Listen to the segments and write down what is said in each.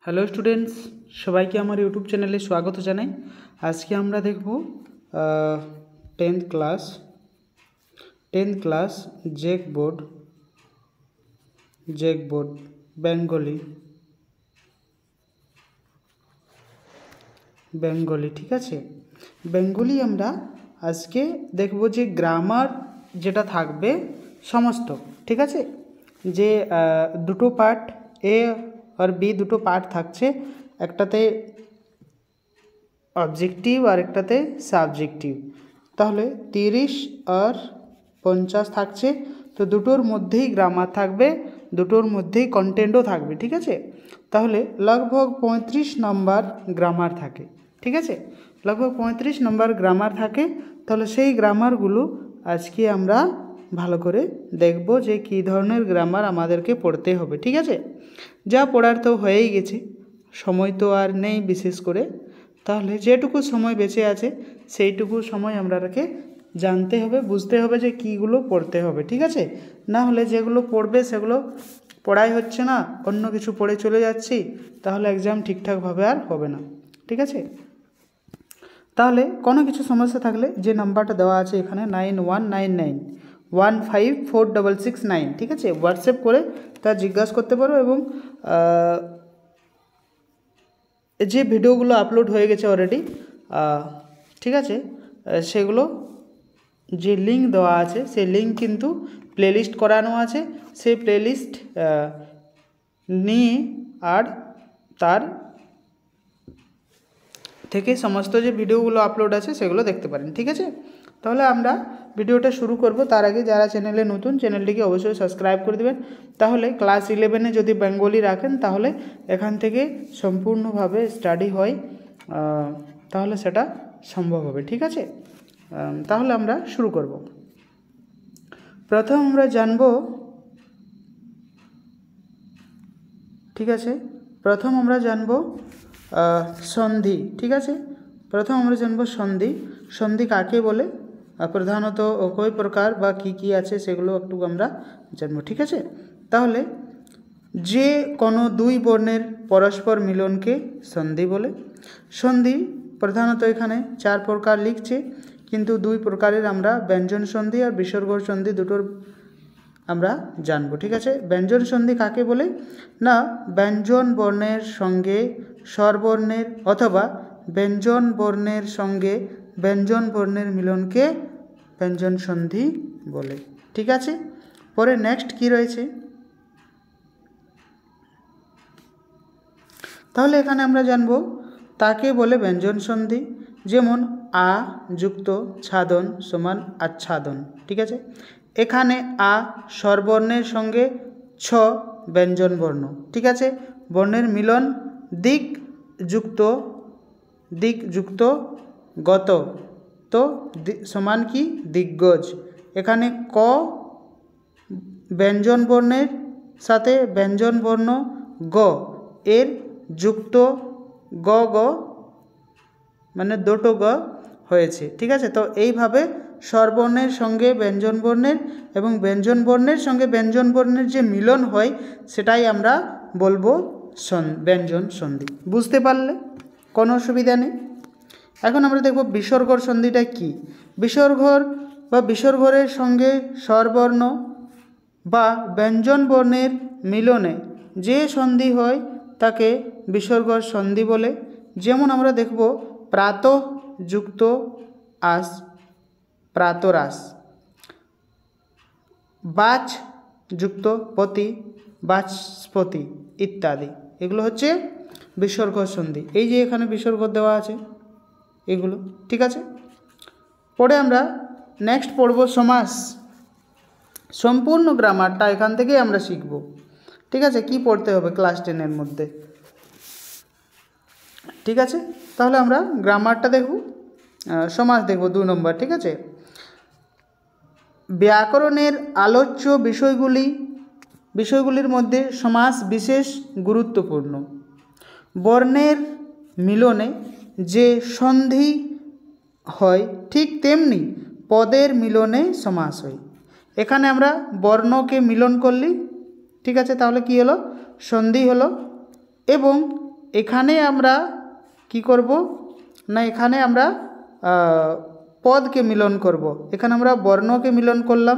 Hello students, সবাইকে আমার YouTube চ্যানেলে স্বাগত জানাই। আজকে আমরা দেখব 10th ক্লাস জ্যাকবোর্ড বেঙ্গলি, ঠিক আছে। বেঙ্গলি আমরা আজকে দেখব যে গ্রামার যেটা থাকবে সমস্ত, ঠিক আছে। যে দুটো পার্ট এ আর বি দুটো পার্ট থাকছে, একটাতে অবজেক্টিভ আর একটাতে সাবজেক্টিভ। তাহলে 30 আর 50 থাকছে, তো দুটোর মধ্যেই গ্রামার থাকবে, দুটোর মধ্যেই কন্টেন্টও থাকবে, ঠিক আছে। তাহলে লগভগ 35 নম্বর গ্রামার থাকে, ঠিক আছে। লগভগ 35 নম্বর গ্রামার থাকে। তাহলে সেই গ্রামারগুলো আজকে আমরা ভালো করে দেখব যে কী ধরনের গ্রামার আমাদেরকে পড়তে হবে, ঠিক আছে। যা পড়ার তো হয়েই গেছে, সময় তো আর নেই বিশেষ করে। তাহলে যেটুকু সময় বেঁচে আছে সেইটুকু সময় আমরাকে জানতে হবে, বুঝতে হবে যে কীগুলো পড়তে হবে, ঠিক আছে। না হলে যেগুলো পড়বে সেগুলো পড়াই হচ্ছে না, অন্য কিছু পড়ে চলে যাচ্ছি, তাহলে এক্সাম ঠিকঠাকভাবে আর হবে না, ঠিক আছে। তাহলে কোনো কিছু সমস্যা থাকলে যে নাম্বারটা দেওয়া আছে এখানে 9199154669, ঠিক আছে, হোয়াটসঅ্যাপ করে তা জিজ্ঞাসা করতে পারো। এবং যে ভিডিওগুলো আপলোড হয়ে গেছে অলরেডি, ঠিক আছে, সেগুলো যে লিঙ্ক দেওয়া আছে সেই লিঙ্ক কিন্তু প্লেলিস্ট করানো আছে, সেই প্লেলিস্ট নিয়ে আর তার থেকে সমস্ত যে ভিডিওগুলো আপলোড আছে সেগুলো দেখতে পারেন, ঠিক আছে। তাহলে আমরা ভিডিওটা শুরু করব। তার আগে যারা চ্যানেলে নতুন, চ্যানেলটিকে অবশ্যই সাবস্ক্রাইব করে দেবেন। তাহলে ক্লাস 11-এ যদি বেঙ্গলি রাখেন তাহলে এখান থেকে সম্পূর্ণভাবে স্টাডি হয়, তাহলে সেটা সম্ভব হবে, ঠিক আছে। তাহলে আমরা শুরু করব। প্রথম আমরা জানব, ঠিক আছে, প্রথম আমরা জানব সন্ধি, ঠিক আছে। প্রথম আমরা জানব সন্ধি। সন্ধি কাকে বলে, প্রধানত কয় প্রকার বা কি কি আছে সেগুলো একটু আমরা জানব, ঠিক আছে। তাহলে যে কোনো দুই বর্ণের পরস্পর মিলনকে সন্ধি বলে। সন্ধি প্রধানত এখানে 4 প্রকার লিখছে, কিন্তু 2 প্রকারের আমরা ব্যঞ্জন সন্ধি আর বিসর্গ সন্ধি দুটোর আমরা জানব, ঠিক আছে। ব্যঞ্জন সন্ধি কাকে বলে না, ব্যঞ্জন বর্ণের সঙ্গে স্বরবর্ণের অথবা ব্যঞ্জন বর্ণের সঙ্গে ব্যঞ্জন বর্ণের মিলনকে ব্যঞ্জন সন্ধি বলে, ঠিক আছে। পরে নেক্সট কি রয়েছে, তাহলে এখানে আমরা জানব তাকে বলে ব্যঞ্জন সন্ধি। যেমন আ যুক্ত ছাদন সমান আচ্ছাদন, ঠিক আছে। এখানে আ স্বরবর্ণের সঙ্গে ছ ব্যঞ্জন বর্ণ, ঠিক আছে। বর্ণের মিলন দিক যুক্ত গত, তো সমান কি দিগ্গজ। এখানে ক ব্যঞ্জন বর্ণের সাথে ব্যঞ্জন বর্ণ গ এর যুক্ত গ মানে দুটো গ হয়েছে, ঠিক আছে। তো এইভাবে স্বরবর্ণের সঙ্গে ব্যঞ্জন বর্ণের এবং ব্যঞ্জন বর্ণের সঙ্গে ব্যঞ্জন বর্ণের যে মিলন হয় সেটাই আমরা বলবো ব্যঞ্জন সন্ধি। বুঝতে পারলে কোনো অসুবিধা নেই। এখন আমরা দেখব বিসর্গর সন্ধিটা কি। বিসর্গর বা বিসর্গের সঙ্গে স্বরবর্ণ বা ব্যঞ্জন বর্ণের মিলনে যে সন্ধি হয় তাকে বিসর্গর সন্ধি বলে। যেমন আমরা দেখব প্রাত যুক্ত আস, প্রাতরাস। বাচ যুক্ত পতি, বাচস্পতি ইত্যাদি, এগুলো হচ্ছে বিসর্গ সন্ধি। এই যে এখানে বিসর্গ দেওয়া আছে এগুলো, ঠিক আছে। পরে আমরা নেক্সট পড়ব সমাস। সম্পূর্ণ গ্রামারটা এখান থেকেই আমরা শিখব, ঠিক আছে। কি পড়তে হবে ক্লাস 10-এর মধ্যে, ঠিক আছে। তাহলে আমরা গ্রামারটা দেখব, সমাস দেখব 2 নম্বর, ঠিক আছে। ব্যাকরণের আলোচ্য বিষয়গুলির মধ্যে সমাস বিশেষ গুরুত্বপূর্ণ। বর্ণের মিলনে যে সন্ধি হয় ঠিক তেমনি পদের মিলনে সমাস হয়। এখানে আমরা বর্ণকে মিলন করলি, ঠিক আছে, তাহলে কি হলো সন্ধি হলো। এবং এখানে আমরা কি করব না, এখানে আমরা পদকে মিলন করব। এখানে আমরা বর্ণকে মিলন করলাম,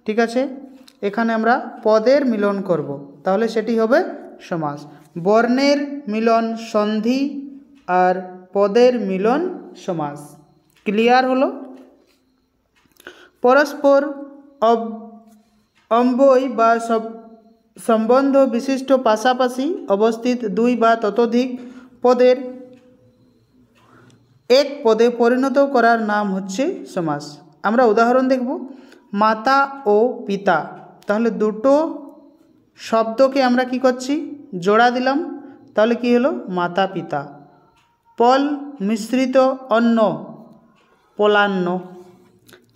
ঠিক আছে, এখানে আমরা পদের মিলন করব, তাহলে সেটি হবে সমাস। বর্ণের মিলন সন্ধি আর পদের মিলন সমাস। ক্লিয়ার হলো? পরস্পর অব্যয় বা সম্বন্ধ বিশিষ্ট পাশাপাশি অবস্থিত দুই বা ততোধিক পদের এক পদে পরিণত করার নাম হচ্ছে সমাস। আমরা উদাহরণ দেখব, মাতা ও পিতা। তাহলে দুটো শব্দকে আমরা কি করছি, জোড়া দিলাম, তাহলে কি হলো, মাতা পিতা। পল মিশ্রিত অন্ন, পলান্ন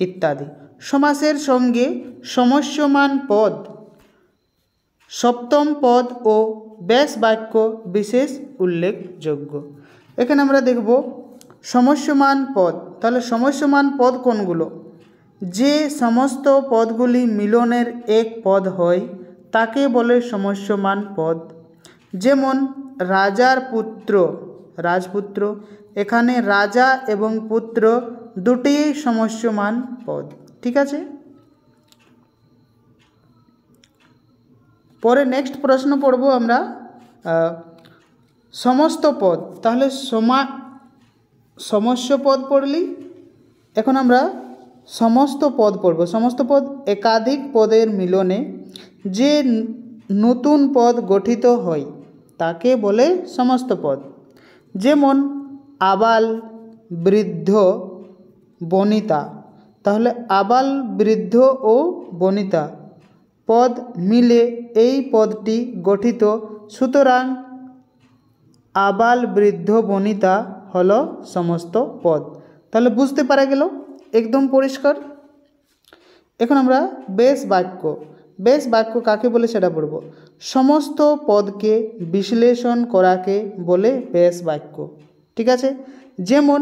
ইত্যাদি। সমাসের সঙ্গে সমস্যমান পদ, সপ্তম পদ ও ব্যাস বাক্য বিশেষ উল্লেখযোগ্য। এখানে আমরা দেখব সমস্যমান পদ। তাহলে সমস্যমান পদ কোনগুলো? যে সমস্ত পদগুলি মিলনের এক পদ হয় তাকে বলে সমস্যমান পদ। যেমন রাজার পুত্র, রাজপুত্র, এখানে রাজা এবং পুত্র দুটিই সমস্যমান পদ, ঠিক আছে। পরে নেক্সট প্রশ্ন পড়ব আমরা সমস্ত পদ। তাহলে সমস্য পদ পড়লি, এখন আমরা সমস্ত পদ পড়ব। সমস্ত পদ একাধিক পদের মিলনে যে নতুন পদ গঠিত হয় তাকে বলে সমস্ত পদ। যেমন আবাল, বৃদ্ধ, বনিতা। তাহলে আবাল, বৃদ্ধ ও বনিতা পদ মিলে এই পদটি গঠিত, সুতরাং আবাল, বৃদ্ধ, বনিতা হলো সমস্ত পদ। তাহলে বুঝতে পারা গেল, একদম পরিষ্কার। এখন আমরা বেশ বাক্য। বেশ বাক্য কাকে বলে সেটা পড়ব। সমস্ত পদকে বিশ্লেষণ করাকে বলে বেশ বাক্য, ঠিক আছে। যেমন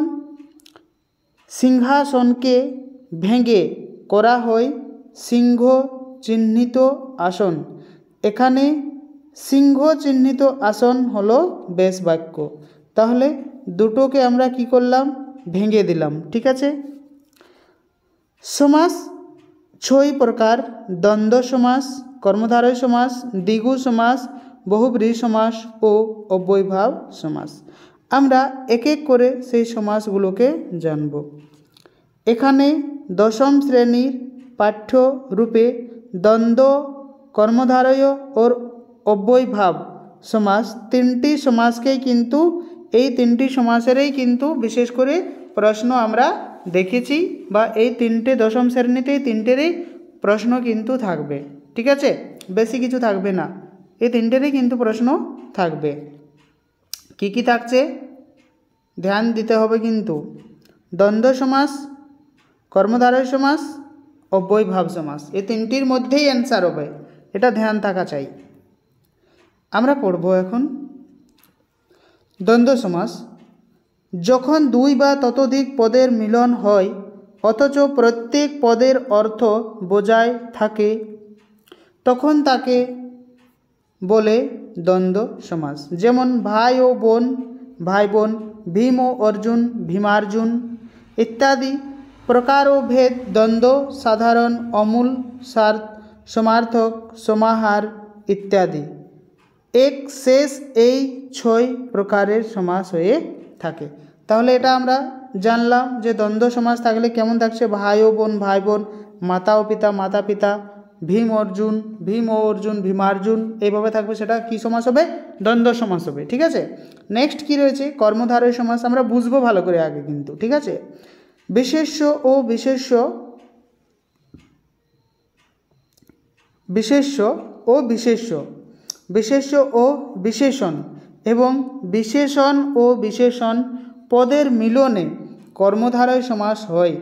সিংহাসনকে ভেঙে করা হয় সিংহ চিহ্নিত আসন। এখানে সিংহ চিহ্নিত আসন হলো বেশ বাক্য। তাহলে দুটোকে আমরা কি করলাম, ভেঙে দিলাম, ঠিক আছে। সমাস 6 প্রকার: দ্বন্দ্ব সমাস, কর্মধারয় সমাস, দ্বিগু সমাস, বহুব্রীহি সমাস ও অব্যয়ভাব সমাস। আমরা এক এক করে সেই সমাসগুলোকে জানব। এখানে দশম শ্রেণীর পাঠ্য রূপে দ্বন্দ্ব, কর্মধারয় ও অব্যয়ভাব সমাস তিনটি সমাসকেই কিন্তু, এই তিনটি সমাসেরই কিন্তু বিশেষ করে প্রশ্ন আমরা দেখেছি, বা এই তিনটে দশম শ্রেণীতে তিনটেরই প্রশ্ন কিন্তু থাকবে, ঠিক আছে, বেশি কিছু থাকবে না, এই তিনটেরই কিন্তু প্রশ্ন থাকবে। কি কি থাকছে ধ্যান দিতে হবে কিন্তু, দ্বন্দ্ব সমাস, কর্মধারয় সমাস, অব্যয়ভাব সমাস, এই তিনটির মধ্যেই অ্যান্সার হবে, এটা ধ্যান থাকা চাই। আমরা পড়ব এখন দ্বন্দ্ব সমাস। যখন দুই বা ততোধিক পদের মিলন হয় অথচ প্রত্যেক পদের অর্থ বোঝায় থাকে, তখন তাকে বলে দ্বন্দ্ব সমাস। যেমন ভাই ও বোন, ভাই বোন, ভীম ও অর্জুন, ভীমার্জুন ইত্যাদি। প্রকার ও ভেদ: দ্বন্দ্ব, সাধারণ, অমূল, সমার্থক, সমাহার ইত্যাদি। এক শেষ এই 6 প্রকারের সমাস হয়ে থাকে। তাহলে এটা আমরা জানলাম যে দ্বন্দ্ব সমাস থাকলে কেমন থাকছে, ভাই ও বোন, ভাই বোন, মাতা ও পিতা, মাতা পিতা, ভীম অর্জুন, ভীম ও অর্জুন, ভীমার্জুন, এইভাবে থাকবে, সেটা কি সমাস হবে, দ্বন্দ্ব সমাস হবে, ঠিক আছে। নেক্সট কি রয়েছে, কর্মধারয় সমাস। আমরা বুঝবো ভালো করে আগে কিন্তু, ঠিক আছে। বিশেষ্য ও বিশেষ্য, বিশেষ্য ও বিশেষ্য, বিশেষ্য ও বিশেষণ এবং বিশেষণ ও বিশেষণ পদের মিলনে কর্মধারয় সমাস হয়।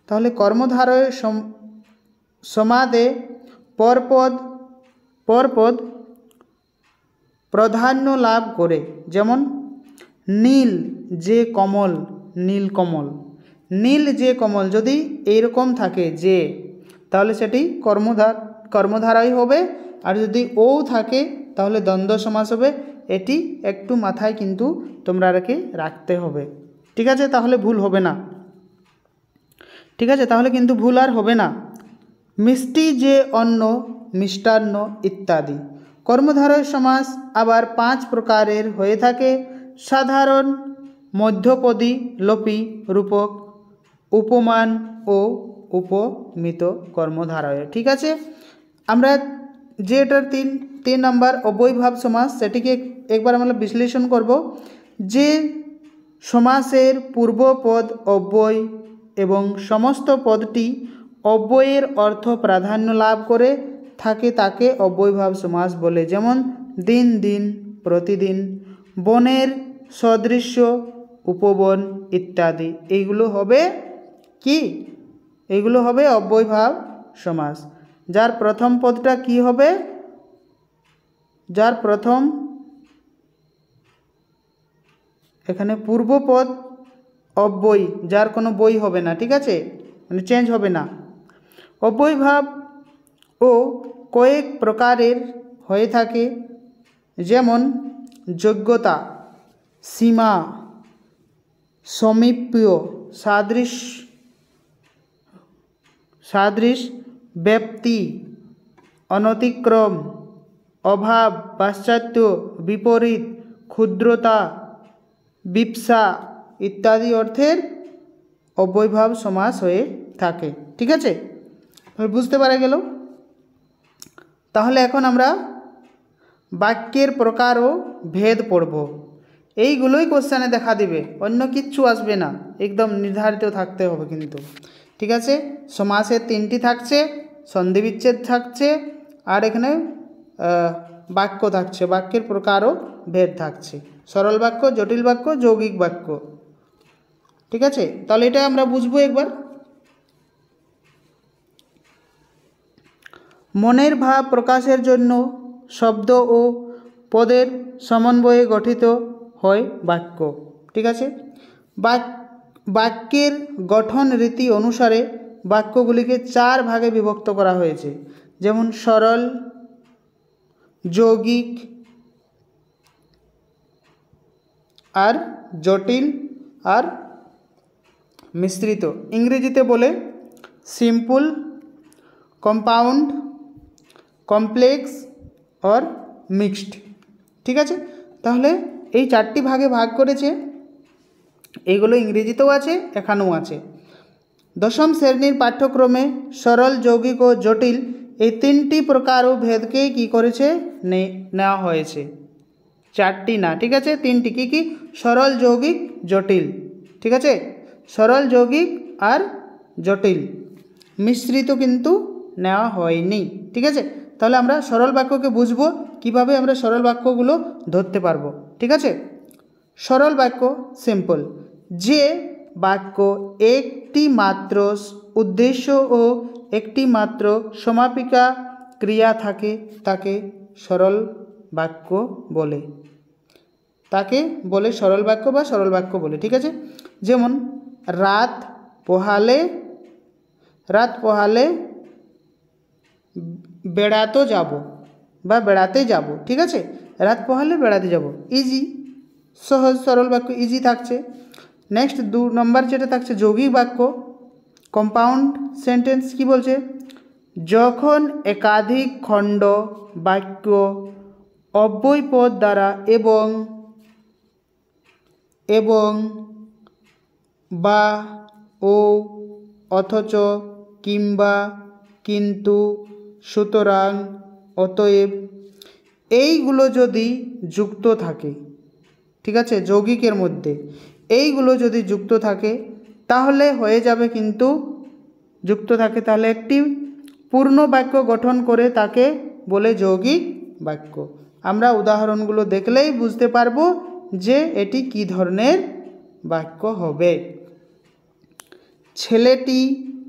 তাহলে কর্মধারয় সমাদে পরপদ প্রাধান্য লাভ করে। যেমন নীল যে কমল, নীলকমল, নীল যে কমল, যদি এইরকম থাকে যে, তাহলে সেটি কর্মধারয় হবে, আর যদি ও থাকে তাহলে দ্বন্দ্ব সমাস হবে। এটি একটু মাথায় কিন্তু তোমরা রাখতে হবে। ঠিক আছে, তাহলে ভুল হবে না। ঠিক আছে, তাহলে কিন্তু ভুল আর হবে না। মিষ্টি যে অন্ন, মিষ্টান্ন ইত্যাদি। কর্মধারয় সমাস আবার 5 প্রকারের হয়ে থাকে: সাধারণ, মধ্যপদী, লোপী, রূপক, উপমান ও উপমিত কর্মধারয়। ঠিক আছে, আমরা যে এটার তিন নম্বর অব্যয়ভাব সমাস সেটিকে একবার আমরা বিশ্লেষণ করব। যে সমাসের পূর্বপদ অব্যয় এবং সমস্ত পদটি অব্যয়ের অর্থ প্রাধান্য লাভ করে থাকে তাকে অব্যয়ভাব সমাস বলে। যেমন দিন দিন, প্রতিদিন, বনের সদৃশ্য, উপবন ইত্যাদি। এইগুলো হবে কি? এইগুলো হবে অব্যয়ভাব সমাস। যার প্রথম পদটা কি হবে? যার প্রথম এখানে পূর্বপদ অব্যয়, যার কোনো বই হবে না। ঠিক আছে, মানে চেঞ্জ হবে না। অব্যয়ভাব ও কয়েক প্রকারের হয়ে থাকে, যেমন যোগ্যতা, সীমা, সমীপ্য, সাদৃশ, ব্যাপ্তি, অনতিক্রম, অভাব, পাশ্চাত্য, বিপরীত, ক্ষুদ্রতা, বিপসা ইত্যাদি অর্থের অব্যয়ভাব সমাস হয়ে থাকে। ঠিক আছে, বুঝতে পারা গেল? তাহলে এখন আমরা বাক্যের প্রকার ও ভেদ পড়ব। এইগুলোই কোশ্চেনে দেখা দিবে, অন্য কিচ্ছু আসবে না, একদম নির্ধারিত থাকতে হবে কিন্তু। ঠিক আছে, সমাসের 3টি থাকছে, সন্ধিবিচ্ছেদ থাকছে, আর এখানে বাক্য থাকছে, বাক্যের প্রকার ও ভেদ থাকছে, সরল বাক্য, জটিল বাক্য, যৌগিক বাক্য। ঠিক আছে, তাহলে এটা আমরা বুঝবো একবার। মনের ভাব প্রকাশের জন্য শব্দ ও পদের সমন্বয়ে গঠিত হয় বাক্য। ঠিক আছে, বাক্যের গঠন রীতি অনুসারে বাক্যগুলিকে 4 ভাগে বিভক্ত করা হয়েছে। যেমন সরল, যৌগিক, আর জটিল, আর মিশ্রিত। ইংরেজিতে বলে সিম্পল, কম্পাউন্ড, কমপ্লেক্স আর মিক্সড। ঠিক আছে, তাহলে এই 4টি ভাগে ভাগ করেছে। এইগুলো ইংরেজিতেও আছে, এখানেও আছে। 10ম শ্রেণীর পাঠ্যক্রমে সরল, যৌগিক ও জটিল এই 3টি প্রকার ও ভেদকেই কী করেছে, নেওয়া হয়েছে। 4টি না, ঠিক আছে, 3টি। কী কী? সরল, যৌগিক, জটিল। ঠিক আছে, সরল, যৌগিক আর জটিল। মিশ্রিত কিন্তু নেওয়া হয়নি। ঠিক আছে, তাহলে আমরা সরল বাক্যকে বুঝবো, কিভাবে আমরা সরল বাক্যগুলো ধরতে পারবো। ঠিক আছে, সরল বাক্য সিম্পল। যে বাক্য একটি মাত্র উদ্দেশ্য ও একটি মাত্র সমাপিকা ক্রিয়া থাকে তাকে সরল বাক্য বলে। তাকে বলে সরল বাক্য বা সরল বাক্য বলে। ঠিক আছে, যেমন রাত পোহালে বেড়াতে যাব বা বেড়াতে যাব। ঠিক আছে, রাত পোহালে বেড়াতে যাব, ইজি, সহজ সরল বাক্য, ইজি থাকছে। নেক্সট 2 নম্বর যেটা থাকছে যৌগিক বাক্য, কম্পাউন্ড সেন্টেন্স। কি বলছে? যখন একাধিক খণ্ড বাক্য অব্যয় পদ দ্বারা এবং বা, ও, অথচ, কিংবা, কিন্তু, সুতরাং, অতএব এইগুলো যদি যুক্ত থাকে, ঠিক আছে, যৌগিকের মধ্যে এইগুলো যদি যুক্ত থাকে তাহলে হয়ে যাবে, কিন্তু যুক্ত থাকে তাহলে একটি পূর্ণ বাক্য গঠন করে তাকে বলে যৌগিক বাক্য। আমরা উদাহরণগুলো দেখলেই বুঝতে পারবো যে এটি কী ধরনের বাক্য হবে। ছেলেটি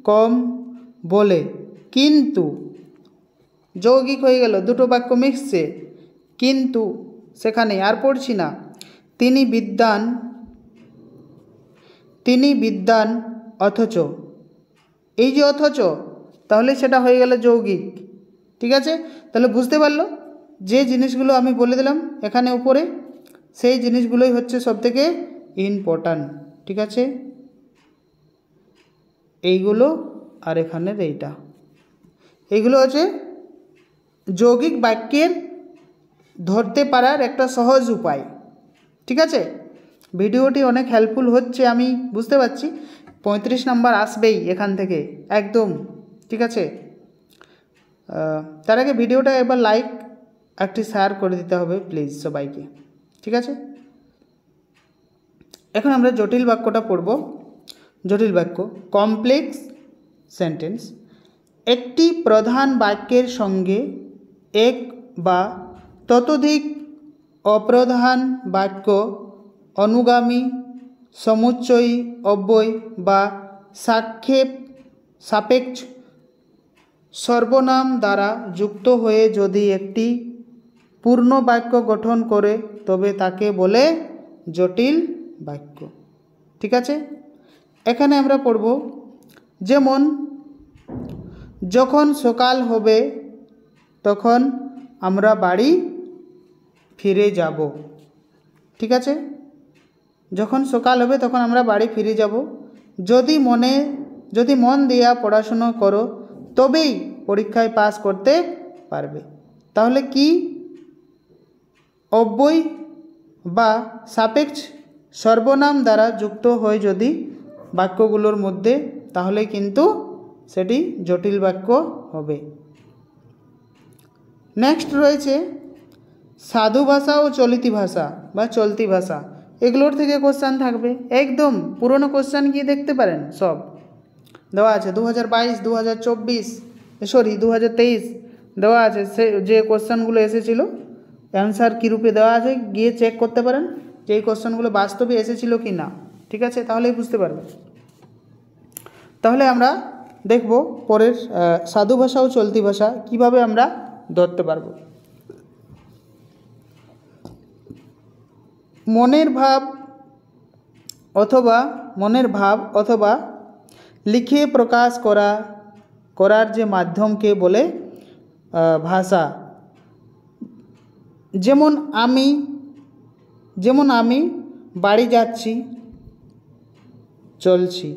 কম বলে কিন্তু, যৌগিক হয়ে গেল, দুটো বাক্য মিশছে, কিন্তু সেখানে আর পড়ছি না। তিনি বিদ্বান অথচ, এই যে অথচ, তাহলে সেটা হয়ে গেল যৌগিক। ঠিক আছে, তাহলে বুঝতে পারলো যে জিনিসগুলো আমি বলে দিলাম এখানে উপরে, সেই জিনিসগুলোই হচ্ছে সবথেকে ইম্পর্ট্যান্ট। ঠিক আছে, এইগুলো আর এখানের এইটা, এইগুলো হচ্ছে যৌগিক বাক্যের ধরতে পারার একটা সহজ উপায়। ঠিক আছে, ভিডিওটি অনেক হেল্পফুল হচ্ছে আমি বুঝতে পারছি। 35 নাম্বার আসবেই এখান থেকে একদম। ঠিক আছে, তার আগে ভিডিওটা একবার লাইক একটি শেয়ার করে দিতে হবে প্লিজ সবাইকে। ঠিক আছে, এখন আমরা জটিল বাক্যটা পড়ব। জটিল বাক্য, কমপ্লেক্স সেন্টেন্স। একটি প্রধান বাক্যের সঙ্গে এক বা ততোধিক অপ্রধান বাক্য, অনুগামী, সমুচ্চয়ী, অব্যয় বা সাপেক্ষ সর্বনাম দ্বারা যুক্ত হয়ে যদি একটি পূর্ণ বাক্য গঠন করে তবে তাকে বলে জটিল বাক্য। ঠিক আছে, এখানে আমরা পড়ব, যেমন যখন সকাল হবে তখন আমরা বাড়ি ফিরে যাব। ঠিক আছে, যখন সকাল হবে তখন আমরা বাড়ি ফিরে যাব। যদি মন দিয়া পড়াশুনো করো তবেই পরীক্ষায় পাস করতে পারবে। তাহলে কি অব্যয় বা সাপেক্ষ সর্বনাম দ্বারা যুক্ত হয় যদি বাক্যগুলোর মধ্যে, তাহলে কিন্তু সেটি জটিল বাক্য হবে। নেক্সট রয়েছে সাধু ভাষা ও চলিতি ভাষা বা চলতি ভাষা। এগুলোর থেকে কোশ্চেন থাকবে, একদম পুরনো কোশ্চেন গিয়ে দেখতে পারেন, সব দেওয়া আছে। 2022, 2024, 2023 দেওয়া আছে, সে যে কোশ্চেনগুলো এসেছিলো অ্যান্সার কী রূপে দেওয়া আছে গিয়ে চেক করতে পারেন যে এই কোশ্চেনগুলো বাস্তবে এসেছিলো কি না। ঠিক আছে, তাহলেই বুঝতে পারবেন। তাহলে আমরা দেখব পরের সাধু ভাষা ও চলতি ভাষা কিভাবে আমরা ধরতে পারবো। মনের ভাব অথবা লিখে প্রকাশ করার যে মাধ্যমকে বলে ভাষা। যেমন আমি বাড়ি যাচ্ছি, চলছি।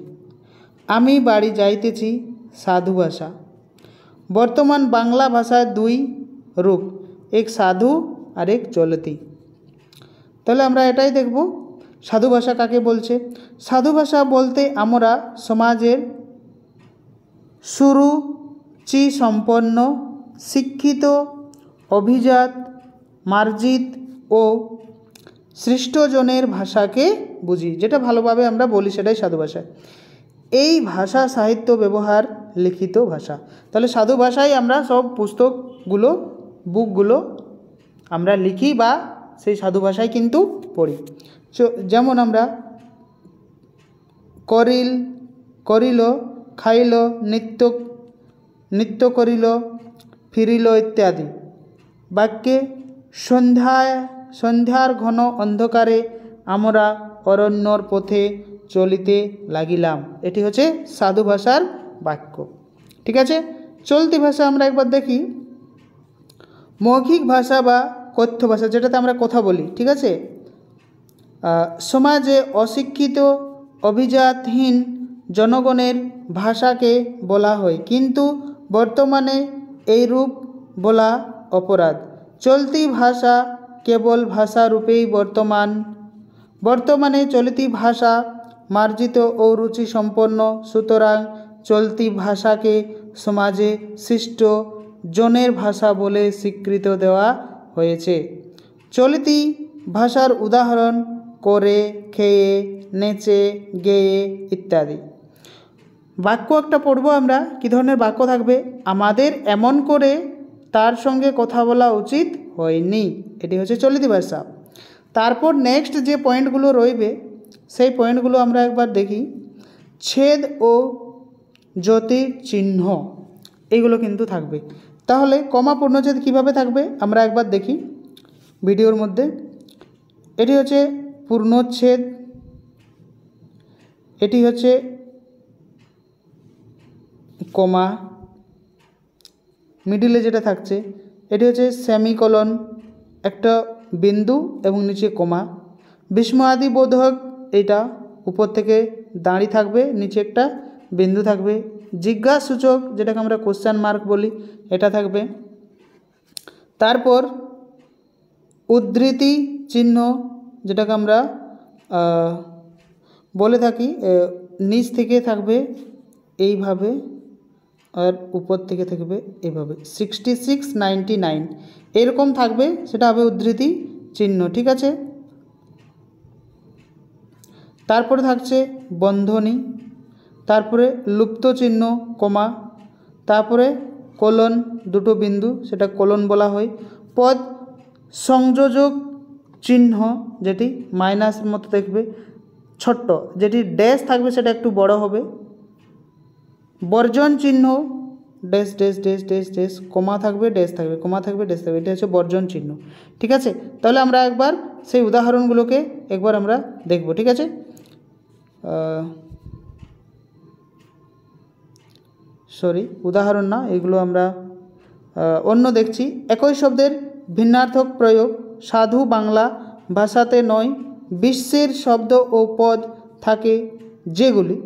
আমি বাড়ি যাইতেছি, সাধু ভাষা। বর্তমান বাংলা ভাষার দুই রূপ, এক সাধু আর এক চলতি। তাহলে আমরা এটাই দেখব সাধু ভাষা কাকে বলছে। সাধু ভাষা বলতে আমরা সমাজের সুরুচি সম্পন্ন, শিক্ষিত, অভিজাত, মার্জিত ও সৃষ্টজনের ভাষাকে বুঝি, যেটা ভালোভাবে আমরা বলি সেটাই সাধু ভাষা। এই ভাষা সাহিত্য ব্যবহার লিখিত ভাষা। তাহলে সাধু ভাষায় আমরা সব বুকগুলো আমরা লিখি বা সেই সাধু ভাষায় কিন্তু পড়ি। যেমন আমরা করিল, খাইল, নৃত্য করিল, ফিরিল ইত্যাদি। বাক্যে সন্ধ্যার ঘন অন্ধকারে আমরা অরণ্যর পথে চলিতে লাগিলাম। এটি হচ্ছে সাধু ভাষার বাক্য। ঠিক আছে, চলতি ভাষা আমরা একবার দেখি। মৌখিক ভাষা বা কথ্য ভাষা, যেটাতে আমরা কথা বলি। ঠিক আছে, সমাজে অশিক্ষিত, অভিজাতহীন জনগণের ভাষাকে বলা হয়, কিন্তু বর্তমানে এই রূপ বলা অপরাধ। চলতি ভাষা কেবল ভাষা রূপেই বর্তমানে চলতি ভাষা মার্জিত ও রুচি সম্পন্ন। সুতরাং চলতি ভাষাকে সমাজে সৃষ্ট জনের ভাষা বলে স্বীকৃত দেওয়া হয়েছে। চলতি ভাষার উদাহরণ করে, খেয়ে, নেচে, গেয়ে ইত্যাদি। বাক্য একটা পড়ব আমরা, কী ধরনের বাক্য থাকবে। আমাদের এমন করে তার সঙ্গে কথা বলা উচিত হয়নি, এটি হচ্ছে চলিত ভাষা। তারপর নেক্সট যে পয়েন্টগুলো রইবে সেই পয়েন্টগুলো আমরা একবার দেখি। ছেদ ও জ্যোতি চিহ্ন, এইগুলো কিন্তু থাকবে। তাহলে কমা পূর্ণচ্ছেদ কীভাবে থাকবে আমরা একবার দেখি ভিডিওর মধ্যে। এটি হচ্ছে পূর্ণচ্ছেদ, এটি হচ্ছে কমা, মিডিলে যেটা থাকছে এটি হচ্ছে সেমিকোলন, একটা বিন্দু এবং নিচে কমা। বিস্ময়াদি বোধক এটা উপর থেকে দাঁড়িয়ে থাকবে, নিচে একটা বিন্দু থাকবে। জিজ্ঞাসূচক যেটাকে আমরা কোশ্চেন মার্ক বলি এটা থাকবে। তারপর উদ্ধৃতি চিহ্ন যেটাকে আমরা বলে থাকি, নিচ থেকে থাকবে এইভাবে আর উপর থেকে থাকবে এইভাবে 66, 99 এরকম থাকবে, সেটা হবে উদ্ধৃতি চিহ্ন। ঠিক আছে। তারপরে থাকছে বন্ধনী, তারপরে লুপ্ত চিহ্ন কমা, তারপরে কোলন দুটো বিন্দু, সেটা কোলন বলা হয়। পদ সংযোজক চিহ্ন যেটি মাইনাসের মতো দেখবে ছোট্ট, যেটি ড্যাশ থাকবে সেটা একটু বড় হবে। বর্জন চিহ্ন dash dash dash dash dash, comma থাকবে ড্যাশ থাকবে, কমা থাকবে ড্যাশ থাকবে, এটা হচ্ছে বর্জন চিহ্ন। ঠিক আছে। তাহলে আমরা একবার সেই উদাহরণগুলোকে একবার আমরা দেখব। ঠিক আছে। উদাহরণ না, এগুলো আমরা অন্য দেখছি। একই শব্দের ভিন্নার্থক প্রয়োগ সাধু বাংলা ভাষাতে নয়, বিশ্বের শব্দ ও পদ থাকে যেগুলি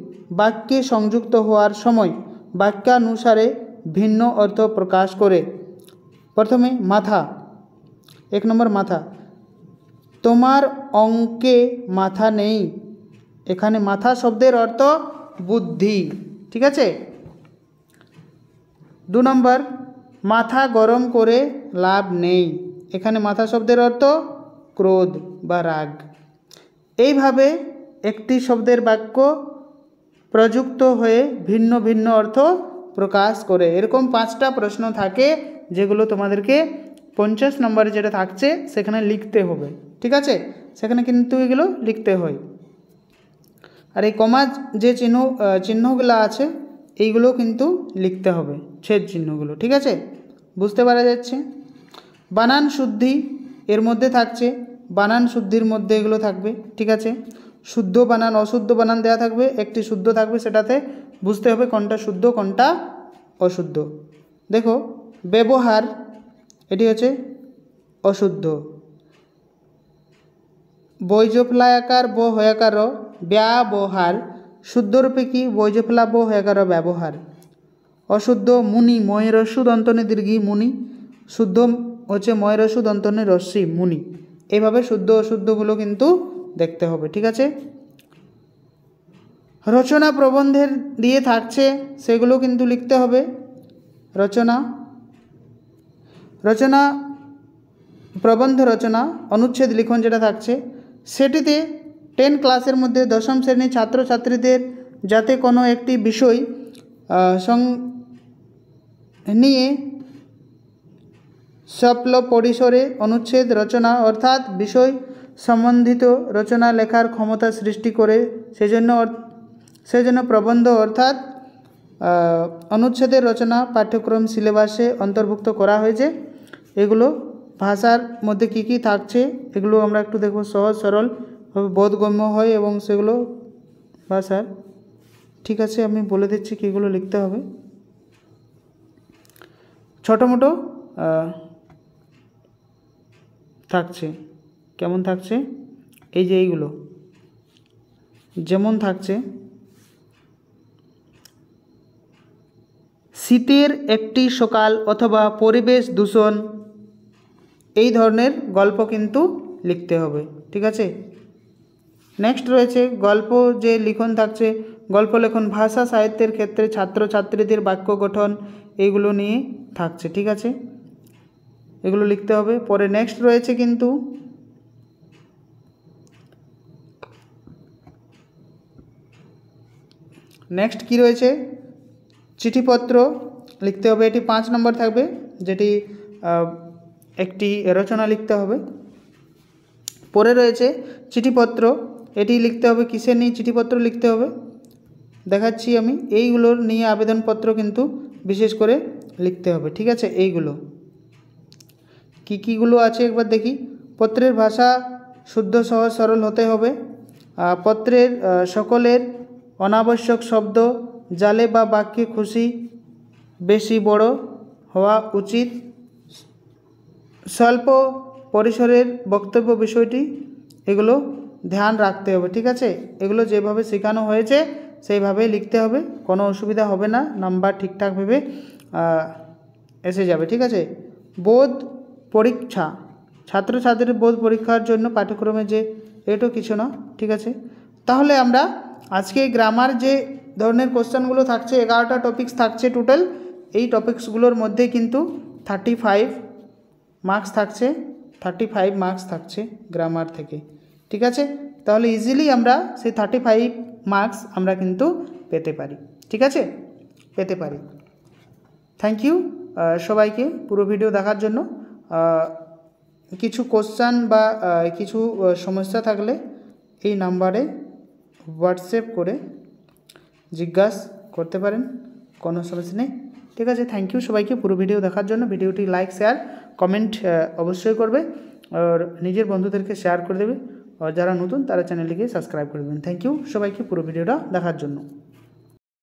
বাক্যে সংযুক্ত হওয়ার সময় বাক্যানুসারে ভিন্ন অর্থ প্রকাশ করে। প্রথমে মাথা, 1 নম্বর মাথা। তোমার অঙ্কে মাথা নেই, এখানে মাথা শব্দের অর্থ বুদ্ধি। ঠিক আছে। 2 নম্বর মাথা গরম করে লাভ নেই, এখানে মাথা শব্দের অর্থ ক্রোধ বা রাগ। এইভাবে একটি শব্দের বাক্য প্রযুক্ত হয়ে ভিন্ন ভিন্ন অর্থ প্রকাশ করে। এরকম 5টা প্রশ্ন থাকে যেগুলো তোমাদেরকে 50 নম্বরে যেটা থাকছে সেখানে লিখতে হবে। ঠিক আছে। সেখানে কিন্তু এগুলো লিখতে হয়। আর এই কমা যে চিহ্নগুলো আছে এইগুলো কিন্তু লিখতে হবে, ছেদ চিহ্নগুলো। ঠিক আছে, বুঝতে পারা যাচ্ছে। বানান শুদ্ধি এর মধ্যে থাকছে, বানান শুদ্ধির মধ্যে এগুলো থাকবে। ঠিক আছে। শুদ্ধ বানান অশুদ্ধ বানান দেওয়া থাকবে, একটি শুদ্ধ থাকবে, সেটাতে বুঝতে হবে কোনটা শুদ্ধ কোনটা অশুদ্ধ। দেখো ব্যবহার, এটি হচ্ছে অশুদ্ধ। বৈজফলায়াকার ব হয়াকার ব্যবহার, শুদ্ধরূপে কি বৈজফলা ব হয়াকার ব্যবহার। অশুদ্ধ মুনি, ময়রস্যু দন্তনে দীর্ঘি মুনি, শুদ্ধ হচ্ছে ময়রস্যু দন্তনে রস্যি মুনি। এইভাবে শুদ্ধ অশুদ্ধগুলো কিন্তু দেখতে হবে। ঠিক আছে। রচনা প্রবন্ধের দিয়ে থাকছে সেগুলো কিন্তু লিখতে হবে। রচনা প্রবন্ধ রচনা অনুচ্ছেদ লিখন যেটা থাকছে সেটিতে 10 ক্লাসের মধ্যে 10ম শ্রেণীর ছাত্রছাত্রীদের যাতে কোনো একটি বিষয় নিয়ে স্বল্প পরিসরে অনুচ্ছেদ রচনা অর্থাৎ বিষয় সম্বন্ধিত রচনা লেখার ক্ষমতা সৃষ্টি করে, সেজন্য প্রবন্ধ অর্থাৎ অনুচ্ছেদের রচনা পাঠ্যক্রম সিলেবাসে অন্তর্ভুক্ত করা হয়েছে। এগুলো ভাষার মধ্যে কি কি থাকছে এগুলো আমরা একটু দেখব। সহজ সরল বোধগম্য হয় এবং সেগুলো ভাষার। ঠিক আছে, আমি বলে দিচ্ছি কীগুলো লিখতে হবে। ছোটো মোটো থাকছে, কেমন থাকছে এই যে এইগুলো যেমন থাকছে, শীতের একটি সকাল অথবা পরিবেশ দূষণ, এই ধরনের গল্প কিন্তু লিখতে হবে। ঠিক আছে। নেক্সট রয়েছে গল্প যে লিখন থাকছে, গল্প লেখন ভাষা সাহিত্যের ক্ষেত্রে ছাত্রছাত্রীদের বাক্য গঠন এইগুলো নিয়ে থাকছে। ঠিক আছে, এগুলো লিখতে হবে। পরে নেক্সট রয়েছে কিন্তু নেক্সট কি রয়েছে, চিঠিপত্র লিখতে হবে। এটি 5 নম্বর থাকবে, যেটি একটি রচনা লিখতে হবে। পরে রয়েছে চিঠিপত্র, এটি লিখতে হবে। কিসের নিয়ে চিঠিপত্র লিখতে হবে দেখাচ্ছি আমি। এইগুলোর নিয়ে আবেদনপত্র কিন্তু বিশেষ করে লিখতে হবে। ঠিক আছে। এইগুলো কীগুলো আছে একবার দেখি। পত্রের ভাষা শুদ্ধ সহজ সরল হতে হবে। পত্রের সকলের অনাবশ্যক শব্দ জালে বা বাক্যে খুশি বেশি বড় হওয়া উচিত। স্বল্প পরিসরের বক্তব্য বিষয়টি এগুলো ধ্যান রাখতে হবে, ঠিক আছে। এগুলো যেভাবে শেখানো হয়েছে সেইভাবেই লিখতে হবে, কোনো অসুবিধা হবে না, নাম্বার ঠিকঠাকভাবে এসে যাবে, ঠিক আছে। বোধ পরীক্ষা, ছাত্রছাত্রীর বোধ পরীক্ষার জন্য পাঠ্যক্রমে যে এটাও কিছু না, ঠিক আছে। তাহলে আমরা আজকে গ্রামার যে ধরনের কোশ্চেনগুলো থাকছে, 11টা টপিকস থাকছে টোটাল। এই টপিকসগুলোর মধ্যে কিন্তু 35 মার্কস থাকছে, 35 মার্কস থাকছে গ্রামার থেকে, ঠিক আছে। তাহলে ইজিলি আমরা সেই 35 মার্কস আমরা কিন্তু পেতে পারি, ঠিক আছে, পেতে পারি। থ্যাংক ইউ সবাইকে পুরো ভিডিও দেখার জন্য। কিছু কোশ্চেন বা কিছু সমস্যা থাকলে এই নাম্বারে হোয়াটসঅ্যাপ করে জিজ্ঞাসা করতে পারেন, কোনো সমস্যা নেই, ঠিক আছে। থ্যাংক ইউ সবাইকে পুরো ভিডিও দেখার জন্য। ভিডিওটি লাইক শেয়ার কমেন্ট অবশ্যই করবে, আর নিজের বন্ধুদেরকে শেয়ার করে দেবে, আর যারা নতুন তারা চ্যানেলটিকে সাবস্ক্রাইব করে দেবেন। থ্যাংক ইউ সবাইকে পুরো ভিডিওটা দেখার জন্য।